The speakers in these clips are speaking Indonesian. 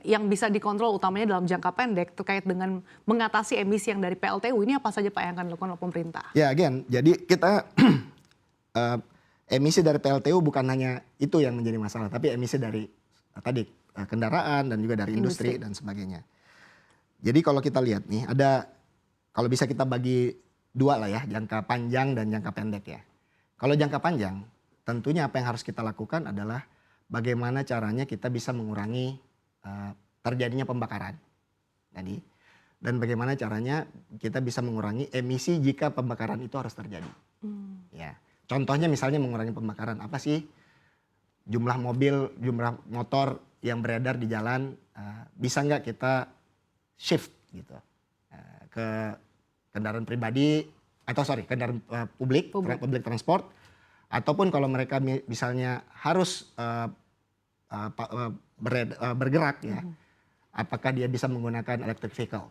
yang bisa dikontrol utamanya dalam jangka pendek terkait dengan mengatasi emisi yang dari PLTU ini apa saja Pak yang akan dilakukan oleh pemerintah? Ya, again, jadi kita emisi dari PLTU bukan hanya itu yang menjadi masalah, tapi emisi dari tadi kendaraan dan juga dari industri dan sebagainya. Jadi kalau kita lihat nih kalau bisa kita bagi dua lah ya, jangka panjang dan jangka pendek ya. Kalau jangka panjang, tentunya apa yang harus kita lakukan adalah bagaimana caranya kita bisa mengurangi terjadinya pembakaran tadi, dan bagaimana caranya kita bisa mengurangi emisi jika pembakaran itu harus terjadi. Ya, contohnya misalnya mengurangi pembakaran apa sih? Jumlah mobil, jumlah motor yang beredar di jalan, bisa nggak kita shift gitu ke kendaraan pribadi atau kendaraan public transport, ataupun kalau mereka misalnya harus bergerak ya, apakah dia bisa menggunakan electric vehicle,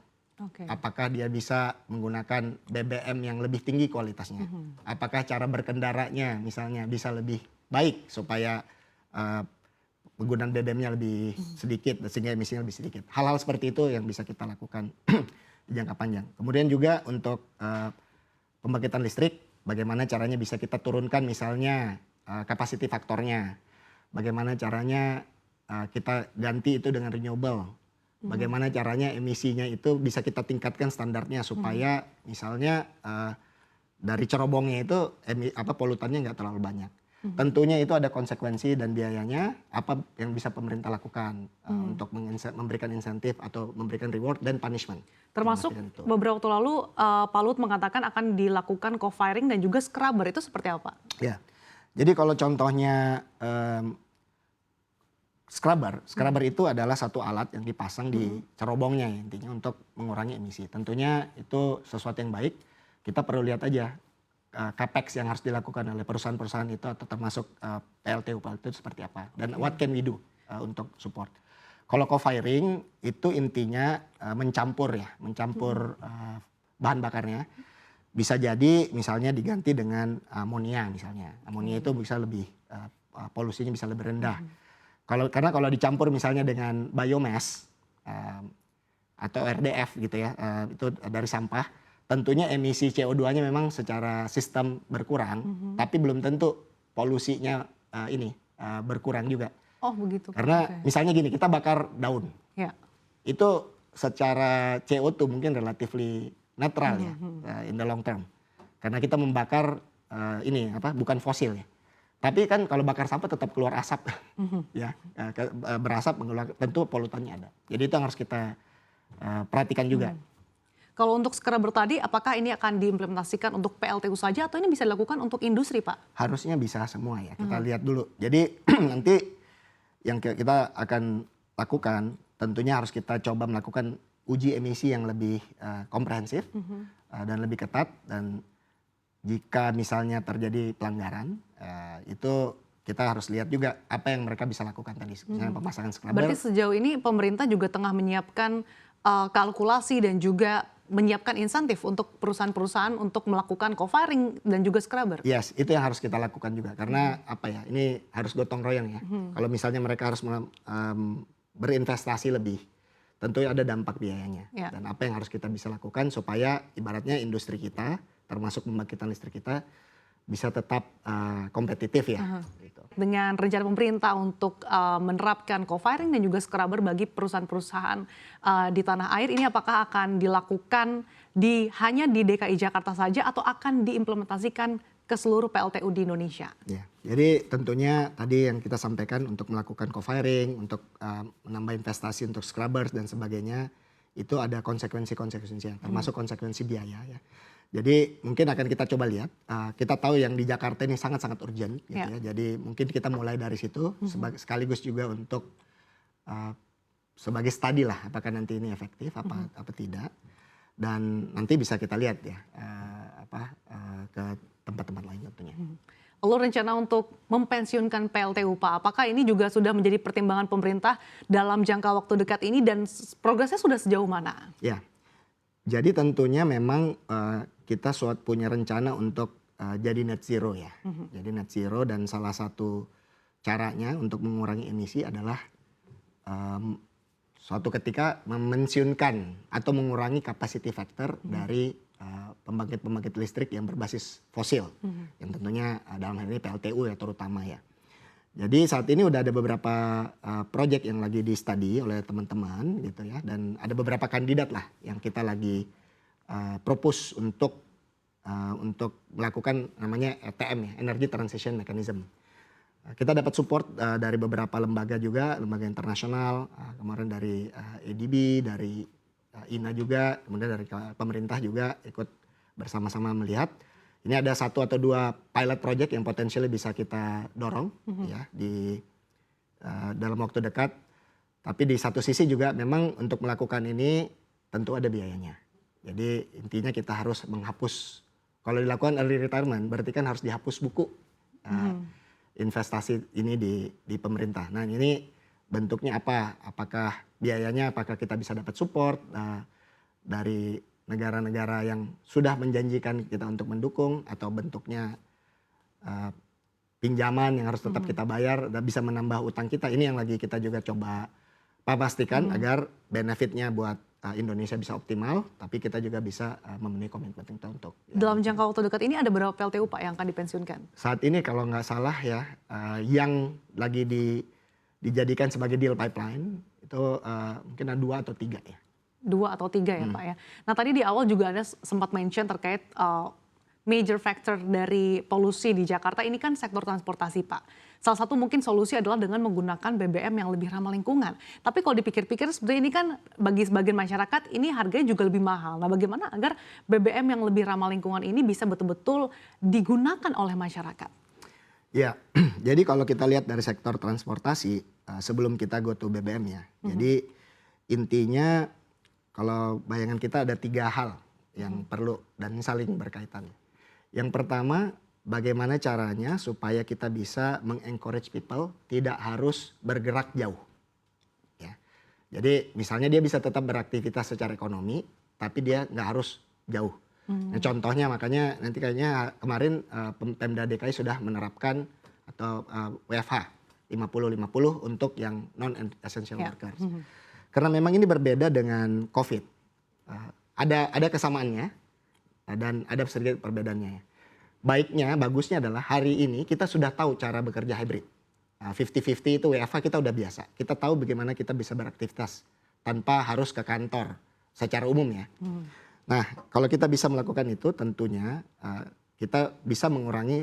apakah dia bisa menggunakan BBM yang lebih tinggi kualitasnya, apakah cara berkendaranya misalnya bisa lebih baik supaya penggunaan BBM-nya lebih sedikit sehingga emisinya lebih sedikit. Hal-hal seperti itu yang bisa kita lakukan di jangka panjang. Kemudian juga untuk pembangkitan listrik, bagaimana caranya bisa kita turunkan misalnya capacity faktornya. Bagaimana caranya kita ganti itu dengan renewable. Bagaimana caranya emisinya itu bisa kita tingkatkan standarnya supaya misalnya dari cerobongnya itu polutannya nggak terlalu banyak. Tentunya itu ada konsekuensi dan biayanya, apa yang bisa pemerintah lakukan untuk memberikan insentif atau memberikan reward dan punishment. Termasuk beberapa waktu lalu Pak Luhut mengatakan akan dilakukan co-firing dan juga scrubber, itu seperti apa? Ya, jadi kalau contohnya scrubber itu adalah satu alat yang dipasang di cerobongnya ya, intinya untuk mengurangi emisi. Tentunya itu sesuatu yang baik, kita perlu lihat aja capex yang harus dilakukan oleh perusahaan-perusahaan itu atau termasuk PLTU itu seperti apa dan what can we do untuk support. Kalau co-firing itu intinya mencampur bahan bakarnya. Bisa jadi misalnya diganti dengan amonia misalnya. Amonia itu bisa lebih polusinya bisa lebih rendah. Karena kalau dicampur misalnya dengan biomass atau RDF gitu ya, itu dari sampah. Tentunya emisi CO2-nya memang secara sistem berkurang, tapi belum tentu polusinya berkurang juga. Oh begitu. Karena misalnya gini, kita bakar daun, itu secara CO2 mungkin relatively netral ya, in the long term. Karena kita membakar bukan fosil ya. Tapi kan kalau bakar sampah tetap keluar asap, ya berasap tentu polutannya ada. Jadi itu yang harus kita perhatikan juga. Kalau untuk scrubber tadi, apakah ini akan diimplementasikan untuk PLTU saja atau ini bisa dilakukan untuk industri, Pak? Harusnya bisa semua ya, kita lihat dulu. Jadi nanti yang kita akan lakukan, tentunya harus kita coba melakukan uji emisi yang lebih komprehensif dan lebih ketat. Dan jika misalnya terjadi pelanggaran, itu kita harus lihat juga apa yang mereka bisa lakukan tadi, misalnya pemasangan scrubber. Berarti sejauh ini pemerintah juga tengah menyiapkan kalkulasi dan juga menyiapkan insentif untuk perusahaan-perusahaan untuk melakukan co-firing dan juga scrubber. Yes, itu yang harus kita lakukan juga karena ini harus gotong royong ya. Kalau misalnya mereka harus berinvestasi lebih, tentu ada dampak biayanya. Dan apa yang harus kita bisa lakukan supaya ibaratnya industri kita, termasuk pembangkitan listrik kita, bisa tetap kompetitif ya. Dengan rencana pemerintah untuk menerapkan co-firing dan juga scrubber bagi perusahaan-perusahaan di tanah air, ini apakah akan dilakukan hanya di DKI Jakarta saja atau akan diimplementasikan ke seluruh PLTU di Indonesia? Ya, jadi tentunya tadi yang kita sampaikan untuk melakukan co-firing, untuk menambah investasi untuk scrubbers dan sebagainya, itu ada konsekuensi-konsekuensinya, termasuk konsekuensi biaya ya. Jadi mungkin akan kita coba lihat, kita tahu yang di Jakarta ini sangat-sangat urgent gitu ya. Jadi mungkin kita mulai dari situ sekaligus juga untuk sebagai studi lah apakah nanti ini efektif apa tidak. Dan nanti bisa kita lihat ya ke tempat-tempat lain tentunya. Lalu rencana untuk mempensiunkan PLTU Pak, apakah ini juga sudah menjadi pertimbangan pemerintah dalam jangka waktu dekat ini dan progresnya sudah sejauh mana? Ya, jadi tentunya memang kita punya rencana untuk jadi net zero ya. Jadi net zero dan salah satu caranya untuk mengurangi emisi adalah suatu ketika memensiunkan atau mengurangi capacity factor dari pembangkit-pembangkit listrik yang berbasis fosil, yang tentunya dalam hal ini PLTU ya terutama ya. Jadi saat ini udah ada beberapa project yang lagi di study oleh teman-teman gitu ya, dan ada beberapa kandidat lah yang kita lagi propose untuk melakukan namanya ETM ya, Energy Transition Mechanism. Kita dapat support dari beberapa lembaga juga, lembaga internasional, kemarin dari ADB, dari INA juga, kemudian dari pemerintah juga ikut bersama-sama melihat. Ini ada 1 atau 2 pilot project yang potensial bisa kita dorong ya di dalam waktu dekat. Tapi di satu sisi juga memang untuk melakukan ini tentu ada biayanya. Jadi intinya kita harus menghapus, kalau dilakukan early retirement berarti kan harus dihapus buku investasi ini di pemerintah. Nah ini bentuknya apa? Apakah biayanya, apakah kita bisa dapat support dari negara-negara yang sudah menjanjikan kita untuk mendukung, atau bentuknya pinjaman yang harus tetap kita bayar dan bisa menambah utang kita. Ini yang lagi kita juga coba pastikan agar benefitnya buat Indonesia bisa optimal, tapi kita juga bisa memenuhi komitmen kita untuk. Dalam jangka waktu dekat ini ada berapa PLTU Pak yang akan dipensiunkan? Saat ini kalau nggak salah ya, yang lagi dijadikan sebagai deal pipeline itu mungkin ada 2 atau 3 ya. 2 atau 3 ya Pak ya. Nah tadi di awal juga Anda sempat mention terkait major factor dari polusi di Jakarta ini kan sektor transportasi Pak. Salah satu mungkin solusi adalah dengan menggunakan BBM yang lebih ramah lingkungan. Tapi kalau dipikir-pikir sebenarnya ini kan bagi sebagian masyarakat ini harganya juga lebih mahal. Nah bagaimana agar BBM yang lebih ramah lingkungan ini bisa betul-betul digunakan oleh masyarakat? Ya, jadi kalau kita lihat dari sektor transportasi sebelum kita go to BBM ya. Jadi intinya kalau bayangan kita ada 3 hal yang perlu dan saling berkaitan. Yang pertama, bagaimana caranya supaya kita bisa mengencourage people tidak harus bergerak jauh. Ya. Jadi misalnya dia bisa tetap beraktivitas secara ekonomi, tapi dia nggak harus jauh. Nah, contohnya makanya nanti kayaknya kemarin Pemda DKI sudah menerapkan atau WFH 50-50 untuk yang non-essential workers. Karena memang ini berbeda dengan COVID. Ada kesamaannya dan ada sedikit perbedaannya. Baiknya, bagusnya adalah hari ini kita sudah tahu cara bekerja hybrid. 50-50 itu WFH kita udah biasa. Kita tahu bagaimana kita bisa beraktivitas tanpa harus ke kantor secara umum ya. Nah, kalau kita bisa melakukan itu tentunya kita bisa mengurangi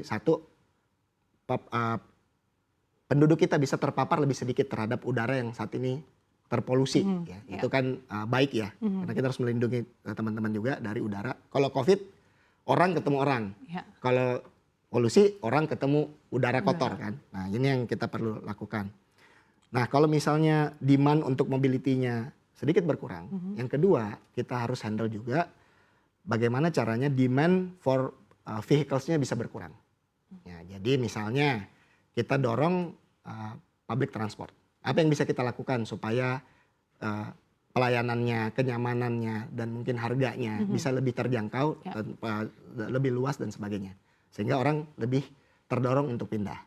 penduduk kita bisa terpapar lebih sedikit terhadap udara yang saat ini terpolusi. Ya. Itu kan baik ya, karena kita harus melindungi teman-teman juga dari udara. Kalau COVID, orang ketemu orang. Kalau polusi, orang ketemu udara kotor kan. Nah ini yang kita perlu lakukan. Nah kalau misalnya demand untuk mobility-nya sedikit berkurang. Yang kedua, kita harus handle juga bagaimana caranya demand for vehicles-nya bisa berkurang. Ya, jadi misalnya kita dorong public transport. Apa yang bisa kita lakukan supaya pelayanannya, kenyamanannya, dan mungkin harganya bisa lebih terjangkau, lebih luas dan sebagainya. Sehingga orang lebih terdorong untuk pindah.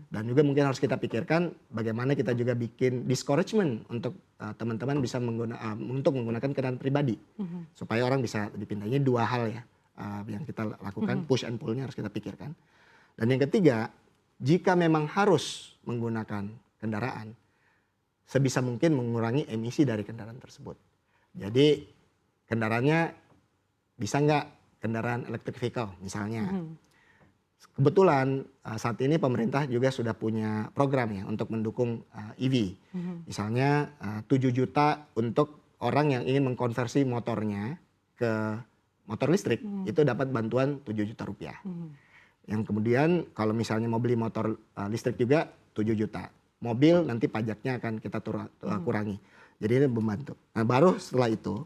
Dan juga mungkin harus kita pikirkan bagaimana kita juga bikin discouragement untuk teman-teman bisa untuk menggunakan kendaraan pribadi. Supaya orang bisa dipindahnya. 2 hal ya yang kita lakukan, push and pull-nya harus kita pikirkan. Dan yang ketiga, jika memang harus menggunakan kendaraan, sebisa mungkin mengurangi emisi dari kendaraan tersebut. Jadi kendaraannya bisa nggak kendaraan electric vehicle misalnya. Kebetulan saat ini pemerintah juga sudah punya program ya untuk mendukung EV. Misalnya 7 juta untuk orang yang ingin mengkonversi motornya ke motor listrik, itu dapat bantuan 7 juta rupiah. Yang kemudian kalau misalnya mau beli motor listrik juga 7 juta. Mobil nanti pajaknya akan kita kurangi. Jadi ini membantu. Nah baru setelah itu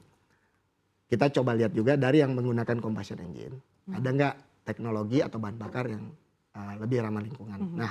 kita coba lihat juga dari yang menggunakan combustion engine. Ada nggak teknologi atau bahan bakar yang lebih ramah lingkungan. Nah